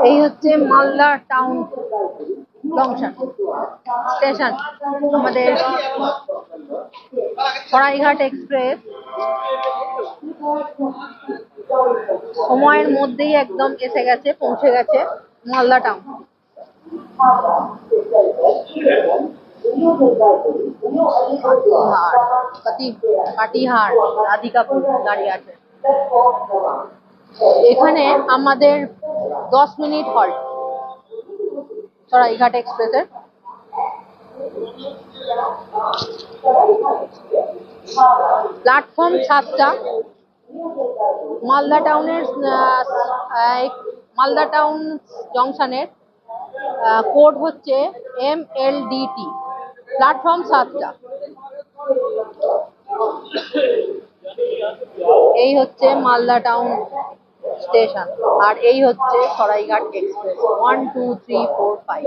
এই হচ্ছে Malda town junction station. আমাদের সরাইঘাট এক্সপ্রেস সময়ের মধ্যেই একদম এসে গেছে, পৌঁছে গেছে মালদা টাউন। কাটিহার রাধিকাপুর দাঁড়িয়ে আছে। এখানে আমাদের 10 মিনিট হল্ট সরাইঘাট এক্সপ্রেসের। প্ল্যাটফর্ম 7টা। মালদা টাউনের মালদা টাউন জংশনের কোড হচ্ছে MLDT। প্ল্যাটফর্ম 7টা। এই হচ্ছে মালদা টাউন স্টেশন, আর এই হচ্ছে সরাইঘাট এক্সপ্রেস 1 2 3 4 5।